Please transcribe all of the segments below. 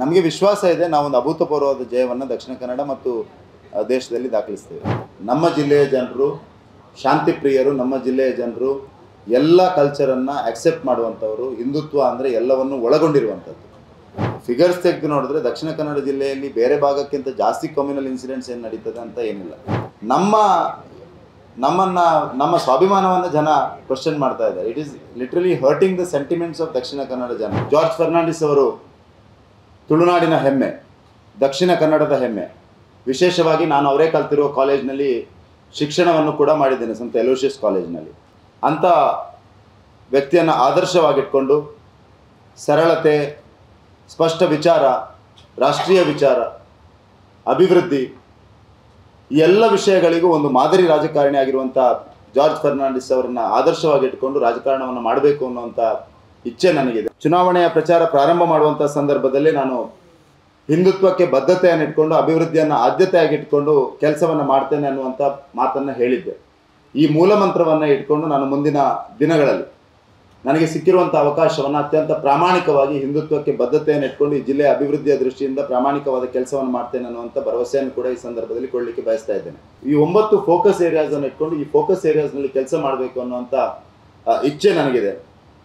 ನಮಗೆ ವಿಶ್ವಾಸ ಇದೆ ನಾವೊಂದು ಅಭೂತಪೂರ್ವವಾದ ಜಯವನ್ನು ದಕ್ಷಿಣ ಕನ್ನಡ ಮತ್ತು ದೇಶದಲ್ಲಿ ದಾಖಲಿಸ್ತೇವೆ. ನಮ್ಮ ಜಿಲ್ಲೆಯ ಜನರು ಶಾಂತಿ ಪ್ರಿಯರು, ನಮ್ಮ ಜಿಲ್ಲೆಯ ಜನರು ಎಲ್ಲ ಕಲ್ಚರನ್ನು ಆಕ್ಸೆಪ್ಟ್ ಮಾಡುವಂಥವರು, ಹಿಂದುತ್ವ ಅಂದರೆ ಎಲ್ಲವನ್ನು ಒಳಗೊಂಡಿರುವಂಥದ್ದು. ಫಿಗರ್ಸ್ ತೆಗೆದು ನೋಡಿದ್ರೆ ದಕ್ಷಿಣ ಕನ್ನಡ ಜಿಲ್ಲೆಯಲ್ಲಿ ಬೇರೆ ಭಾಗಕ್ಕಿಂತ ಜಾಸ್ತಿ ಕಮ್ಯುನಲ್ ಇನ್ಸಿಡೆಂಟ್ಸ್ ಏನು ನಡೀತದೆ ಅಂತ ಏನಿಲ್ಲ. ನಮ್ಮ ಸ್ವಾಭಿಮಾನವನ್ನು ಜನ ಕ್ವಶನ್ ಮಾಡ್ತಾ ಇದ್ದಾರೆ. It is literally hurting the sentiments of Dakshina Kannada ಜನ. ಜಾರ್ಜ್ ಫರ್ನಾಂಡಿಸ್ ಅವರು ತುಳುನಾಡಿನ ಹೆಮ್ಮೆ, ದಕ್ಷಿಣ ಕನ್ನಡದ ಹೆಮ್ಮೆ. ವಿಶೇಷವಾಗಿ ನಾನು ಅವರೇ ಕಲ್ತಿರುವ ಕಾಲೇಜ್ನಲ್ಲಿ ಶಿಕ್ಷಣವನ್ನು ಕೂಡ ಮಾಡಿದ್ದೇನೆ, ಸಂತ ಎಲೋಷಿಯಸ್ ಕಾಲೇಜ್ನಲ್ಲಿ. ಅಂಥ ವ್ಯಕ್ತಿಯನ್ನು ಆದರ್ಶವಾಗಿಟ್ಕೊಂಡು ಸರಳತೆ, ಸ್ಪಷ್ಟ ವಿಚಾರ, ರಾಷ್ಟ್ರೀಯ ವಿಚಾರ, ಅಭಿವೃದ್ಧಿ, ಈ ಎಲ್ಲ ವಿಷಯಗಳಿಗೂ ಒಂದು ಮಾದರಿ ರಾಜಕಾರಣಿ ಆಗಿರುವಂಥ ಜಾರ್ಜ್ ಫರ್ನಾಂಡಿಸ್ ಅವರನ್ನು ಆದರ್ಶವಾಗಿಟ್ಕೊಂಡು ರಾಜಕಾರಣವನ್ನು ಮಾಡಬೇಕು ಅನ್ನುವಂಥ ಇಚ್ಛೆ ನನಗಿದೆ. ಚುನಾವಣೆಯ ಪ್ರಚಾರ ಪ್ರಾರಂಭ ಮಾಡುವಂಥ ಸಂದರ್ಭದಲ್ಲಿ ನಾನು ಹಿಂದುತ್ವಕ್ಕೆ ಬದ್ಧತೆಯನ್ನು ಇಟ್ಕೊಂಡು ಅಭಿವೃದ್ಧಿಯನ್ನು ಆದ್ಯತೆಯಾಗಿಟ್ಕೊಂಡು ಕೆಲಸವನ್ನು ಮಾಡ್ತೇನೆ ಅನ್ನುವಂಥ ಮಾತನ್ನು ಹೇಳಿದ್ದೆ. ಈ ಮೂಲ ಮಂತ್ರವನ್ನು ಇಟ್ಕೊಂಡು ನಾನು ಮುಂದಿನ ದಿನಗಳಲ್ಲಿ ನನಗೆ ಸಿಕ್ಕಿರುವಂಥ ಅವಕಾಶವನ್ನು ಅತ್ಯಂತ ಪ್ರಾಮಾಣಿಕವಾಗಿ ಹಿಂದುತ್ವಕ್ಕೆ ಬದ್ಧತೆಯನ್ನು ಇಟ್ಕೊಂಡು ಈ ಜಿಲ್ಲೆಯ ಅಭಿವೃದ್ಧಿಯ ದೃಷ್ಟಿಯಿಂದ ಪ್ರಾಮಾಣಿಕವಾದ ಕೆಲಸವನ್ನು ಮಾಡ್ತೇನೆ ಅನ್ನುವಂಥ ಭರವಸೆಯನ್ನು ಕೂಡ ಈ ಸಂದರ್ಭದಲ್ಲಿ ಕೊಡಲಿಕ್ಕೆ ಬಯಸ್ತಾ ಇದ್ದೇನೆ. ಈ 9 ಫೋಕಸ್ ಏರಿಯಾಸನ್ನು ಇಟ್ಕೊಂಡು ಈ ಫೋಕಸ್ ಏರಿಯಾಸ್ನಲ್ಲಿ ಕೆಲಸ ಮಾಡಬೇಕು ಅನ್ನುವಂಥ ಇಚ್ಛೆ ನನಗಿದೆ.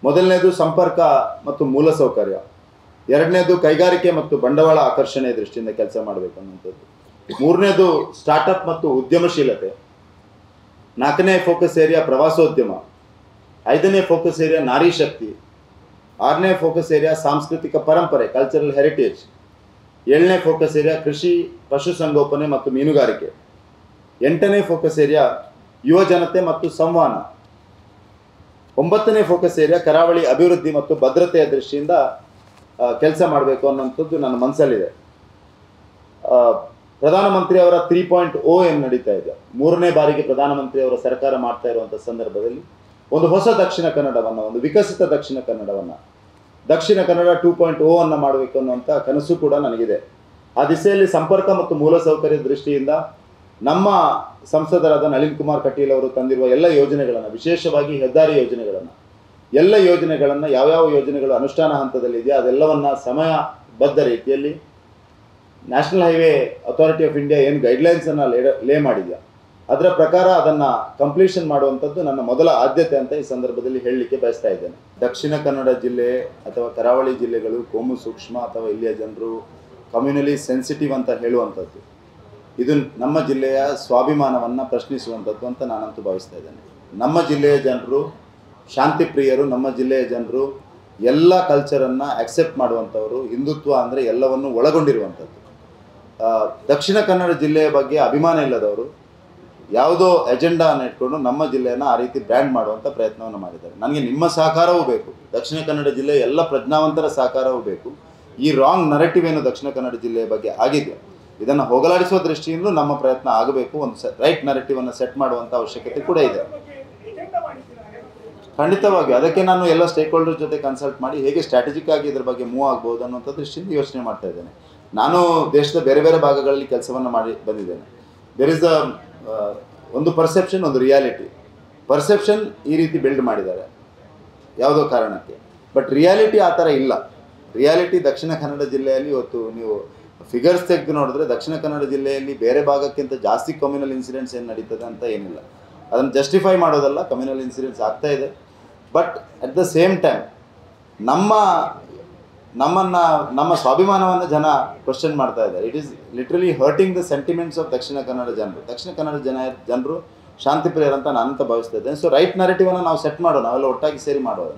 ಮೊದಲನೇದು ಸಂಪರ್ಕ ಮತ್ತು ಮೂಲಸೌಕರ್ಯ, ಎರಡನೇದು ಕೈಗಾರಿಕೆ ಮತ್ತು ಬಂಡವಾಳ ಆಕರ್ಷಣೆಯ ದೃಷ್ಟಿಯಿಂದ ಕೆಲಸ ಮಾಡಬೇಕು ಅನ್ನುವಂಥದ್ದು, ಮೂರನೇದು ಸ್ಟಾರ್ಟಪ್ ಮತ್ತು ಉದ್ಯಮಶೀಲತೆ, ನಾಲ್ಕನೇ ಫೋಕಸ್ ಏರಿಯಾ ಪ್ರವಾಸೋದ್ಯಮ, ಐದನೇ ಫೋಕಸ್ ಏರಿಯಾ ನಾರಿ ಶಕ್ತಿ, ಆರನೇ ಫೋಕಸ್ ಏರಿಯಾ ಸಾಂಸ್ಕೃತಿಕ ಪರಂಪರೆ ಕಲ್ಚರಲ್ ಹೆರಿಟೇಜ್, ಏಳನೇ ಫೋಕಸ್ ಏರಿಯಾ ಕೃಷಿ, ಪಶುಸಂಗೋಪನೆ ಮತ್ತು ಮೀನುಗಾರಿಕೆ, ಎಂಟನೇ ಫೋಕಸ್ ಏರಿಯಾ ಯುವ ಜನತೆ ಮತ್ತು ಸಂವಹನ, 9ನೇ ಫೋಕಸ್ ಏರಿಯಾ ಕರಾವಳಿ ಅಭಿವೃದ್ಧಿ ಮತ್ತು ಭದ್ರತೆಯ ದೃಷ್ಟಿಯಿಂದ ಕೆಲಸ ಮಾಡಬೇಕು ಅನ್ನೋಂಥದ್ದು ನನ್ನ ಮನಸ್ಸಲ್ಲಿದೆ. ಪ್ರಧಾನಮಂತ್ರಿ ಅವರ 3.0 ಏನು ನಡೀತಾ ಇದೆ, 3ನೇ ಬಾರಿಗೆ ಪ್ರಧಾನಮಂತ್ರಿ ಅವರ ಸರ್ಕಾರ ಮಾಡ್ತಾ ಇರುವಂಥ ಸಂದರ್ಭದಲ್ಲಿ ಒಂದು ಹೊಸ ದಕ್ಷಿಣ ಕನ್ನಡವನ್ನು, ಒಂದು ವಿಕಸಿತ ದಕ್ಷಿಣ ಕನ್ನಡವನ್ನು, ದಕ್ಷಿಣ ಕನ್ನಡ 2.0 ಅನ್ನು ಮಾಡಬೇಕು ಅನ್ನುವಂಥ ಕನಸು ಕೂಡ ನನಗಿದೆ. ಆ ದಿಸೆಯಲ್ಲಿ ಸಂಪರ್ಕ ಮತ್ತು ಮೂಲಸೌಕರ್ಯದ ದೃಷ್ಟಿಯಿಂದ ನಮ್ಮ ಸಂಸದರಾದ ನಳಿನ್ ಕುಮಾರ್ ಕಟೀಲ್ ಅವರು ತಂದಿರುವ ಎಲ್ಲ ಯೋಜನೆಗಳನ್ನು, ವಿಶೇಷವಾಗಿ ಹೆದ್ದಾರಿ ಯೋಜನೆಗಳನ್ನು, ಎಲ್ಲ ಯೋಜನೆಗಳನ್ನು, ಯಾವ್ಯಾವ ಯೋಜನೆಗಳು ಅನುಷ್ಠಾನ ಹಂತದಲ್ಲಿದೆಯೋ ಅದೆಲ್ಲವನ್ನು ಸಮಯಬದ್ಧ ರೀತಿಯಲ್ಲಿ national highway authority of India ಏನು ಗೈಡ್ಲೈನ್ಸನ್ನು ಲೇ ಮಾಡಿದೆಯಾ ಅದರ ಪ್ರಕಾರ ಅದನ್ನು ಕಂಪ್ಲೀಷನ್ ಮಾಡುವಂಥದ್ದು ನನ್ನ ಮೊದಲ ಆದ್ಯತೆ ಅಂತ ಈ ಸಂದರ್ಭದಲ್ಲಿ ಹೇಳಲಿಕ್ಕೆ ಬಯಸ್ತಾ ಇದ್ದೇನೆ. ದಕ್ಷಿಣ ಕನ್ನಡ ಜಿಲ್ಲೆ ಅಥವಾ ಕರಾವಳಿ ಜಿಲ್ಲೆಗಳು ಕೋಮು ಸೂಕ್ಷ್ಮ ಅಥವಾ ಇಲ್ಲಿಯ ಜನರು ಕಮ್ಯುನಲಿ ಸೆನ್ಸಿಟಿವ್ ಅಂತ ಹೇಳುವಂಥದ್ದು, ಇದು ನಮ್ಮ ಜಿಲ್ಲೆಯ ಸ್ವಾಭಿಮಾನವನ್ನು ಪ್ರಶ್ನಿಸುವಂಥದ್ದು ಅಂತ ನಾನಂತೂ ಭಾವಿಸ್ತಾ ಇದ್ದೇನೆ. ನಮ್ಮ ಜಿಲ್ಲೆಯ ಜನರು ಶಾಂತಿ ಪ್ರಿಯರು, ನಮ್ಮ ಜಿಲ್ಲೆಯ ಜನರು ಎಲ್ಲ ಕಲ್ಚರನ್ನು ಆಕ್ಸೆಪ್ಟ್ ಮಾಡುವಂಥವರು, ಹಿಂದುತ್ವ ಅಂದರೆ ಎಲ್ಲವನ್ನು ಒಳಗೊಂಡಿರುವಂಥದ್ದು. ದಕ್ಷಿಣ ಕನ್ನಡ ಜಿಲ್ಲೆಯ ಬಗ್ಗೆ ಅಭಿಮಾನ ಇಲ್ಲದವರು ಯಾವುದೋ ಎಜೆಂಡಾವನ್ನು ಇಟ್ಕೊಂಡು ನಮ್ಮ ಜಿಲ್ಲೆಯನ್ನು ಆ ರೀತಿ ಬ್ರ್ಯಾಂಡ್ ಮಾಡುವಂಥ ಪ್ರಯತ್ನವನ್ನು ಮಾಡಿದ್ದಾರೆ. ನನಗೆ ನಿಮ್ಮ ಸಹಕಾರವೂ ಬೇಕು, ದಕ್ಷಿಣ ಕನ್ನಡ ಜಿಲ್ಲೆಯ ಎಲ್ಲ ಪ್ರಜ್ಞಾವಂತರ ಸಹಕಾರವೂ ಬೇಕು. ಈ ರಾಂಗ್ ನರೇಟಿವ್ ಏನು ದಕ್ಷಿಣ ಕನ್ನಡ ಜಿಲ್ಲೆಯ ಬಗ್ಗೆ ಆಗಿದೆ ಇದನ್ನು ಹೋಗಲಾಡಿಸುವ ದೃಷ್ಟಿಯಿಂದ ನಮ್ಮ ಪ್ರಯತ್ನ ಆಗಬೇಕು. ಒಂದು ರೈಟ್ ನರೇಟಿವನ್ನು ಸೆಟ್ ಮಾಡುವಂಥ ಅವಶ್ಯಕತೆ ಕೂಡ ಇದೆ. ಖಂಡಿತವಾಗಿ ಅದಕ್ಕೆ ನಾನು ಎಲ್ಲ ಸ್ಟೇಕ್ ಹೋಲ್ಡರ್ ಜೊತೆ ಕನ್ಸಲ್ಟ್ ಮಾಡಿ ಹೇಗೆ ಸ್ಟ್ರಾಟಜಿಕ್ ಆಗಿ ಇದ್ರ ಬಗ್ಗೆ ಮೂವ್ ಆಗ್ಬೋದು ಅನ್ನೋಂಥ ದೃಷ್ಟಿಯಿಂದ ಯೋಚನೆ ಮಾಡ್ತಾ ಇದ್ದೇನೆ. ನಾನು ದೇಶದ ಬೇರೆ ಬೇರೆ ಭಾಗಗಳಲ್ಲಿ ಕೆಲಸವನ್ನು ಮಾಡಿ ಬಂದಿದ್ದೇನೆ. ದೇರ್ ಇಸ್ ಒಂದು ಪರ್ಸೆಪ್ಷನ್, ಒಂದು ರಿಯಾಲಿಟಿ. ಪರ್ಸೆಪ್ಷನ್ ಈ ರೀತಿ ಬಿಲ್ಡ್ ಮಾಡಿದ್ದಾರೆ ಯಾವುದೋ ಕಾರಣಕ್ಕೆ, ಬಟ್ ರಿಯಾಲಿಟಿ ಆ ಥರ ಇಲ್ಲ. ರಿಯಾಲಿಟಿ ದಕ್ಷಿಣ ಕನ್ನಡ ಜಿಲ್ಲೆಯಲ್ಲಿ ಇವತ್ತು ನೀವು ಫಿಗರ್ಸ್ ತೆಗೆದು ನೋಡಿದ್ರೆ ದಕ್ಷಿಣ ಕನ್ನಡ ಜಿಲ್ಲೆಯಲ್ಲಿ ಬೇರೆ ಭಾಗಕ್ಕಿಂತ ಜಾಸ್ತಿ ಕಮ್ಯುನಲ್ ಇನ್ಸಿಡೆಂಟ್ಸ್ ಏನು ನಡೀತದೆ ಅಂತ ಏನಿಲ್ಲ. ಅದನ್ನು ಜಸ್ಟಿಫೈ ಮಾಡೋದಲ್ಲ, ಕಮ್ಯುನಲ್ ಇನ್ಸಿಡೆಂಟ್ಸ್ ಆಗ್ತಾ ಇದೆ. But at the same time ನಮ್ಮ ಸ್ವಾಭಿಮಾನವನ್ನು ಜನ ಕ್ವಶನ್ ಮಾಡ್ತಾ ಇದ್ದಾರೆ. It is literally hurting the sentiments of Dakshina Kannada ಜನರು. ದಕ್ಷಿಣ ಕನ್ನಡ ಜನರು ಶಾಂತಿ ಪ್ರಿಯರಂತ ನಾನಂತ ಭಾವಿಸ್ತಾ ಇದ್ದೇನೆ. ಸೊ ರೈಟ್ ನರೇಟಿವನ್ನು ನಾವು ಸೆಟ್ ಮಾಡೋಣ, ನಾವೆಲ್ಲ ಒಟ್ಟಾಗಿ ಸೇರಿ ಮಾಡೋಣ.